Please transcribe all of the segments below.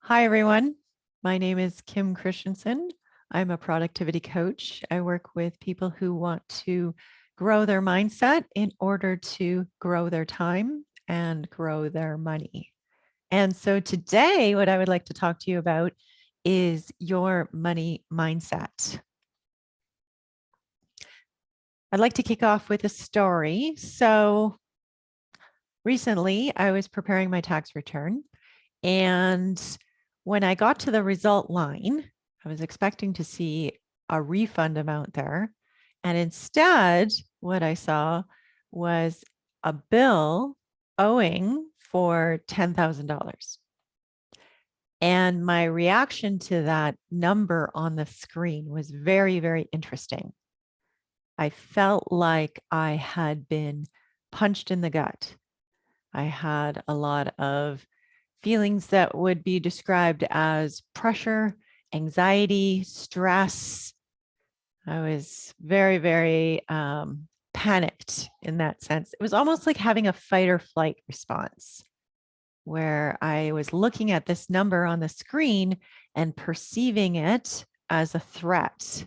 Hi, everyone. My name is Kim Christensen. I'm a productivity coach. I work with people who want to grow their mindset in order to grow their time and grow their money. And so today, what I would like to talk to you about is your money mindset. I'd like to kick off with a story. So recently, I was preparing my tax return, and when I got to the result line, I was expecting to see a refund amount there. And instead, what I saw was a bill owing for $10,000. And my reaction to that number on the screen was very, very interesting. I felt like I had been punched in the gut. I had a lot of feelings that would be described as pressure, anxiety, stress. I was very, very panicked in that sense. It was almost like having a fight or flight response where I was looking at this number on the screen and perceiving it as a threat.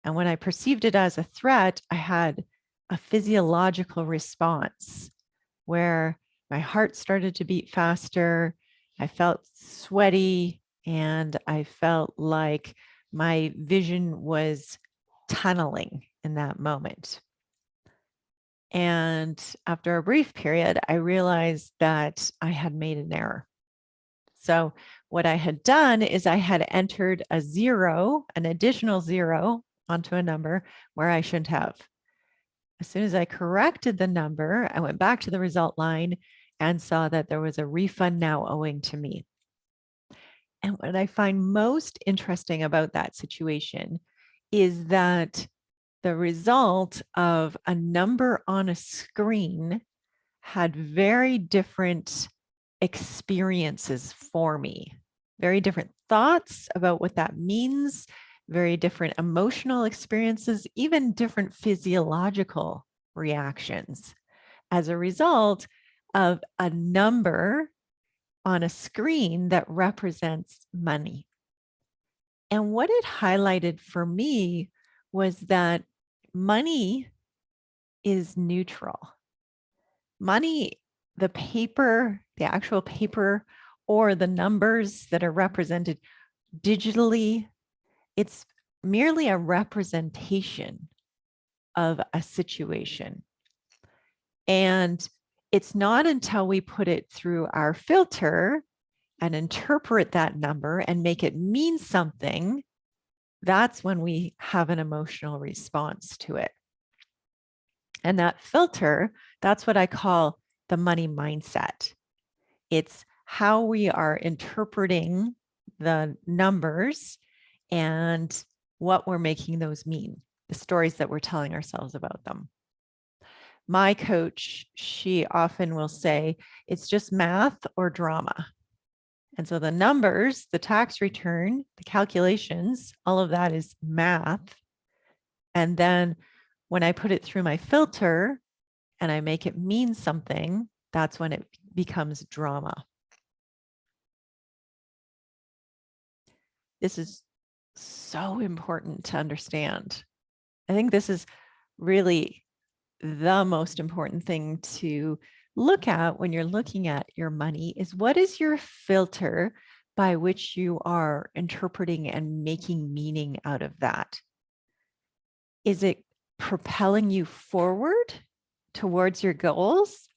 And when I perceived it as a threat, I had a physiological response where my heart started to beat faster. I felt sweaty and I felt like my vision was tunneling in that moment. And after a brief period, I realized that I had made an error. So what I had done is I had entered a zero, an additional zero onto a number where I shouldn't have. As soon as I corrected the number, I went back to the result line and saw that there was a refund now owing to me. And what I find most interesting about that situation is that the result of a number on a screen had very different experiences for me, very different thoughts about what that means, very different emotional experiences, even different physiological reactions as a result of a number on a screen that represents money. And what it highlighted for me was that money is neutral. Money, the paper, the actual paper, or the numbers that are represented digitally, it's merely a representation of a situation. And it's not until we put it through our filter and interpret that number and make it mean something, that's when we have an emotional response to it. And that filter, that's what I call the money mindset. It's how we are interpreting the numbers and what we're making those mean, the stories that we're telling ourselves about them. My coach, she often will say, it's just math or drama. And so the numbers, the tax return, the calculations, all of that is math. And then when I put it through my filter and I make it mean something, that's when it becomes drama. This is so important to understand. I think this is really the most important thing to look at when you're looking at your money is what is your filter by which you are interpreting and making meaning out of that? Is it propelling you forward towards your goals,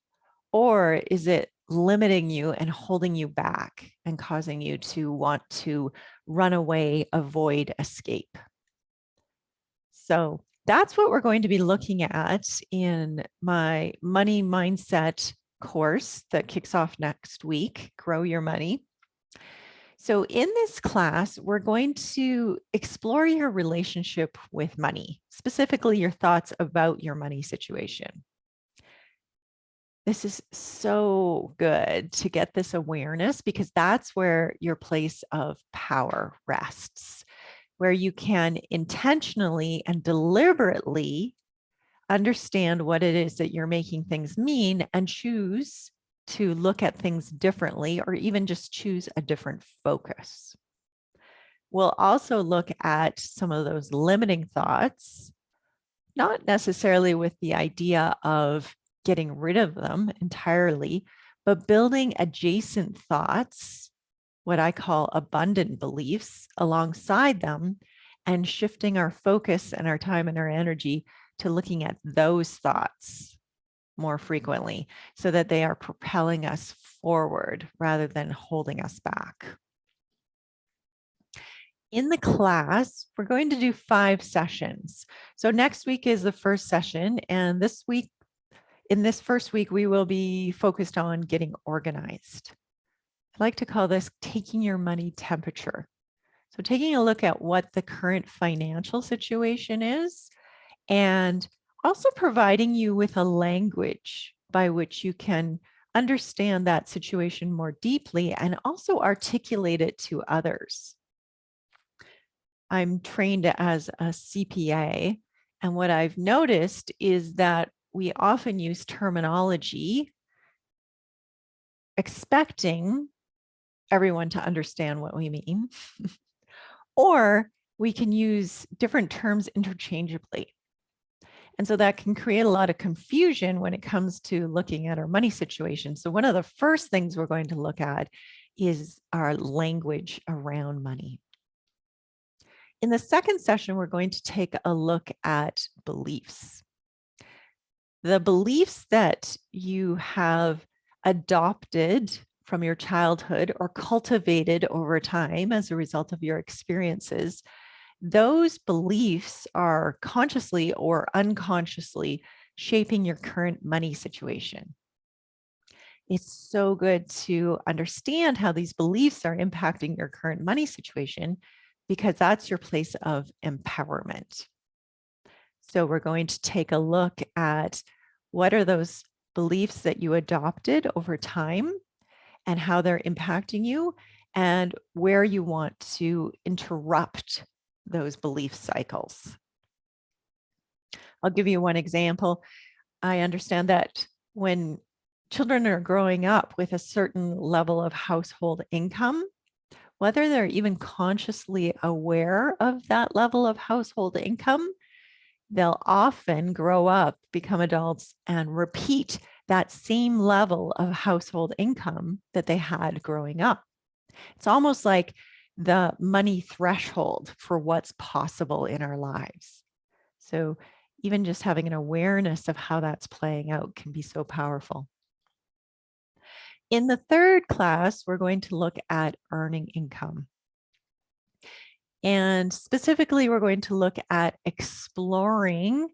or is it limiting you and holding you back and causing you to want to run away, avoid, escape? So that's what we're going to be looking at in my money mindset course that kicks off next week, Grow Your Money. So in this class, we're going to explore your relationship with money, specifically your thoughts about your money situation. This is so good to get this awareness because that's where your place of power rests, where you can intentionally and deliberately understand what it is that you're making things mean and choose to look at things differently or even just choose a different focus. We'll also look at some of those limiting thoughts, not necessarily with the idea of getting rid of them entirely, but building adjacent thoughts, what I call abundant beliefs, alongside them, and shifting our focus and our time and our energy to looking at those thoughts more frequently so that they are propelling us forward rather than holding us back. In the class, we're going to do 5 sessions. So next week is the first session, and this week, in this first week, we will be focused on getting organized. I like to call this taking your money temperature. So taking a look at what the current financial situation is, and also providing you with a language by which you can understand that situation more deeply and also articulate it to others. I'm trained as a CPA, and what I've noticed is that we often use terminology expecting everyone to understand what we mean, or we can use different terms interchangeably. And so that can create a lot of confusion when it comes to looking at our money situation. So one of the first things we're going to look at is our language around money. In the second session, we're going to take a look at beliefs. The beliefs that you have adopted from your childhood or cultivated over time as a result of your experiences, those beliefs are consciously or unconsciously shaping your current money situation. It's so good to understand how these beliefs are impacting your current money situation, because that's your place of empowerment. So we're going to take a look at what are those beliefs that you adopted over time and how they're impacting you, and where you want to interrupt those belief cycles. I'll give you one example. I understand that when children are growing up with a certain level of household income, whether they're even consciously aware of that level of household income, they'll often grow up, become adults, and repeat that same level of household income that they had growing up. It's almost like the money threshold for what's possible in our lives. So even just having an awareness of how that's playing out can be so powerful. In the third class, we're going to look at earning income. And specifically, we're going to look at exploring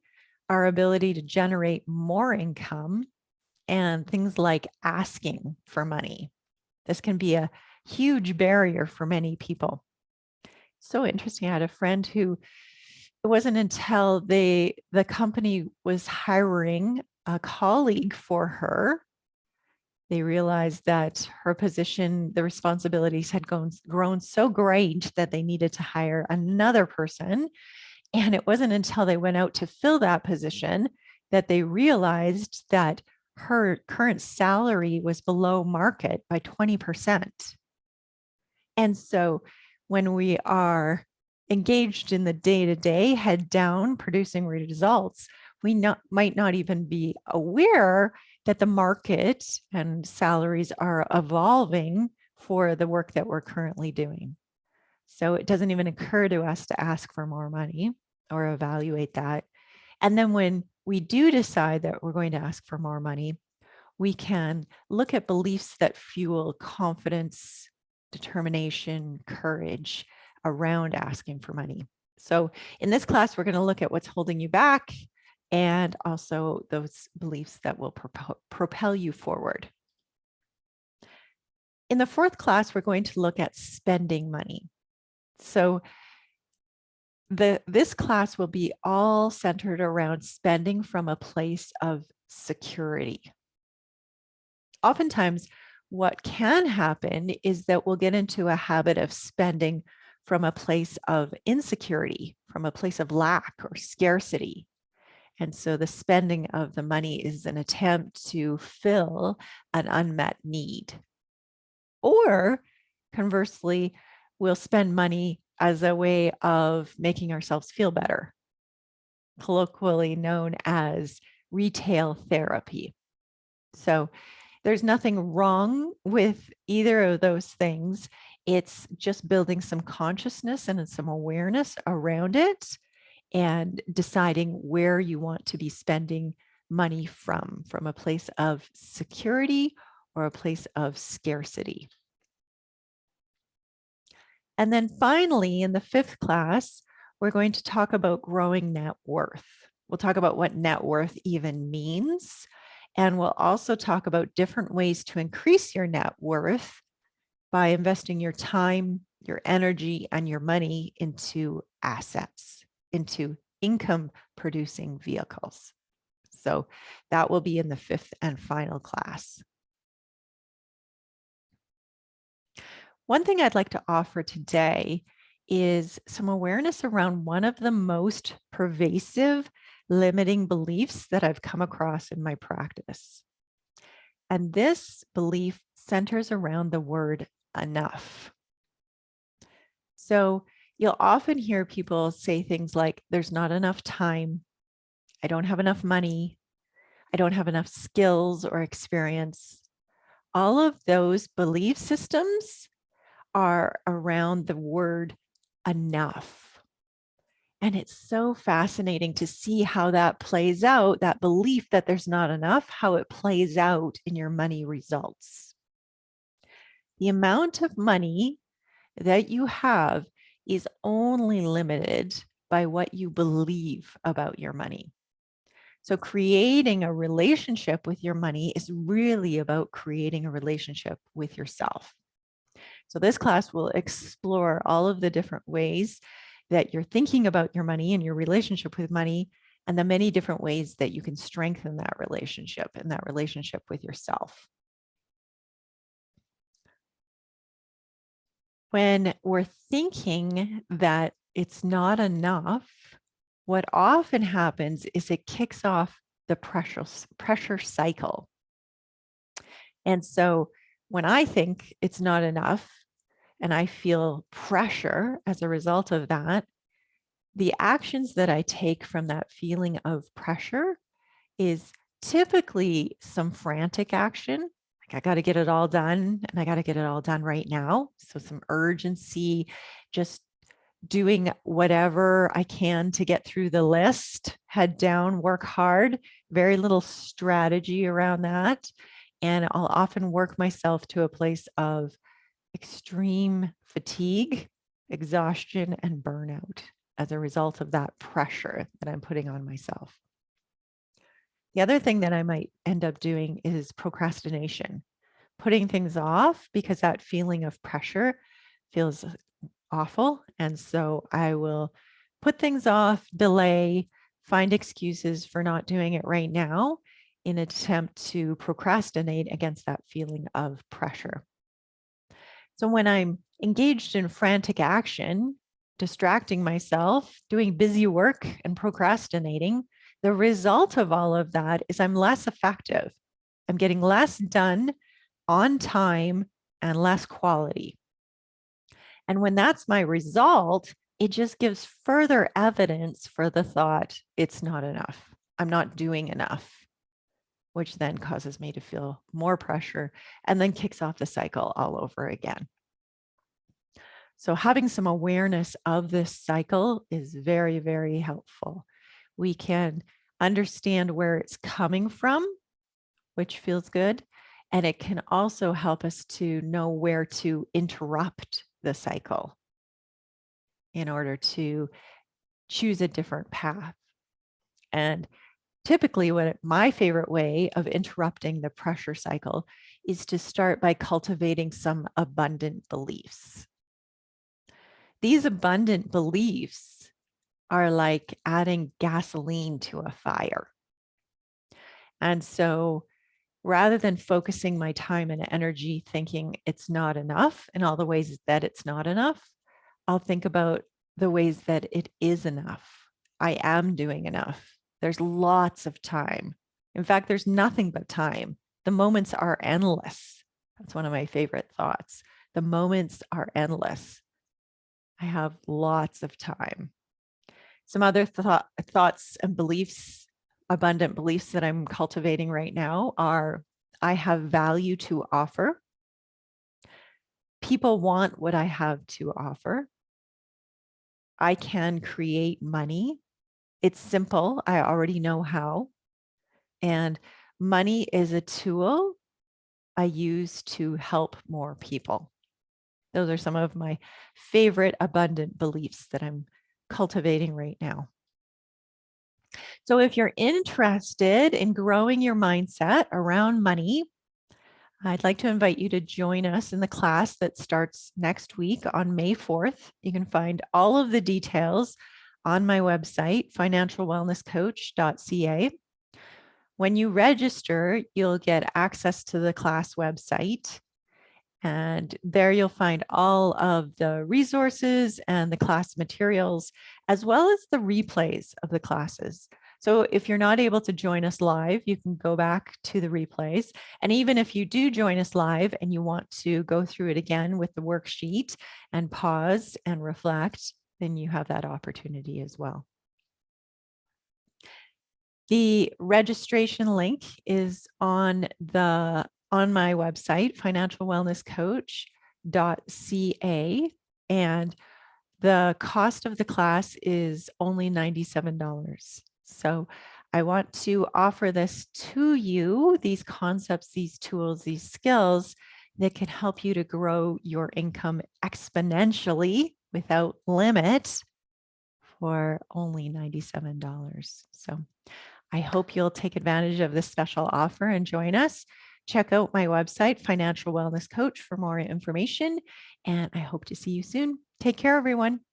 our ability to generate more income and things like asking for money. This can be a huge barrier for many people. So interesting. I had a friend who, it wasn't until the company was hiring a colleague for her, they realized that her position, the responsibilities had grown so great that they needed to hire another person. And it wasn't until they went out to fill that position that they realized that her current salary was below market by 20%. And so when we are engaged in the day-to-day, head down, producing results, we might not even be aware that the market and salaries are evolving for the work that we're currently doing. So it doesn't even occur to us to ask for more money or evaluate that. And then when we do decide that we're going to ask for more money, we can look at beliefs that fuel confidence, determination, courage around asking for money. So in this class, we're going to look at what's holding you back and also those beliefs that will propel you forward. In the fourth class, we're going to look at spending money. So this class will be all centered around spending from a place of security. Oftentimes, what can happen is that we'll get into a habit of spending from a place of insecurity, from a place of lack or scarcity. And so the spending of the money is an attempt to fill an unmet need. Or conversely, we'll spend money as a way of making ourselves feel better, colloquially known as retail therapy. So there's nothing wrong with either of those things. It's just building some consciousness and some awareness around it and deciding where you want to be spending money from a place of security or a place of scarcity. And then finally, in the 5th class, we're going to talk about growing net worth. We'll talk about what net worth even means. And we'll also talk about different ways to increase your net worth by investing your time, your energy, and your money into assets, into income producing vehicles. So that will be in the 5th and final class. One thing I'd like to offer today is some awareness around one of the most pervasive limiting beliefs that I've come across in my practice. And this belief centers around the word enough. So you'll often hear people say things like, there's not enough time, I don't have enough money, I don't have enough skills or experience. All of those belief systems are around the word enough. And it's so fascinating to see how that plays out, that belief that there's not enough, how it plays out in your money results. The amount of money that you have is only limited by what you believe about your money. So creating a relationship with your money is really about creating a relationship with yourself. So this class will explore all of the different ways that you're thinking about your money and your relationship with money, and the many different ways that you can strengthen that relationship and that relationship with yourself. When we're thinking that it's not enough, what often happens is it kicks off the pressure cycle. And so when I think it's not enough and I feel pressure as a result of that, the actions that I take from that feeling of pressure is typically some frantic action. Like I got to get it all done and I got to get it all done right now. So some urgency, just doing whatever I can to get through the list, head down, work hard, very little strategy around that. And I'll often work myself to a place of extreme fatigue, exhaustion, and burnout as a result of that pressure that I'm putting on myself. The other thing that I might end up doing is procrastination, putting things off because that feeling of pressure feels awful. And so I will put things off, delay, find excuses for not doing it right now in an attempt to procrastinate against that feeling of pressure. So when I'm engaged in frantic action, distracting myself, doing busy work and procrastinating, the result of all of that is I'm less effective. I'm getting less done on time and less quality. And when that's my result, it just gives further evidence for the thought, it's not enough. I'm not doing enough, which then causes me to feel more pressure and then kicks off the cycle all over again. So having some awareness of this cycle is very, very helpful. We can understand where it's coming from, which feels good. And it can also help us to know where to interrupt the cycle in order to choose a different path. And typically my favorite way of interrupting the pressure cycle is to start by cultivating some abundant beliefs. These abundant beliefs are like adding gasoline to a fire. And so rather than focusing my time and energy thinking it's not enough and all the ways that it's not enough, I'll think about the ways that it is enough. I am doing enough. There's lots of time. In fact, there's nothing but time. The moments are endless. That's one of my favorite thoughts. The moments are endless. I have lots of time. Some other thoughts and beliefs, abundant beliefs that I'm cultivating right now are I have value to offer. People want what I have to offer. I can create money. It's simple. I already know how. And money is a tool I use to help more people. Those are some of my favorite abundant beliefs that I'm cultivating right now. So if you're interested in growing your mindset around money, I'd like to invite you to join us in the class that starts next week on May 4th. You can find all of the details on my website, financialwellnesscoach.ca. When you register, you'll get access to the class website. And there you'll find all of the resources and the class materials, as well as the replays of the classes. So if you're not able to join us live, you can go back to the replays. And even if you do join us live and you want to go through it again with the worksheet and pause and reflect, then you have that opportunity as well. The registration link is on my website, financialwellnesscoach.ca, and the cost of the class is only $97. So I want to offer this to you, these concepts, these tools, these skills that can help you to grow your income exponentially without limit for only $97. So I hope you'll take advantage of this special offer and join us. Check out my website, Financial Wellness Coach, for more information. And I hope to see you soon. Take care, everyone.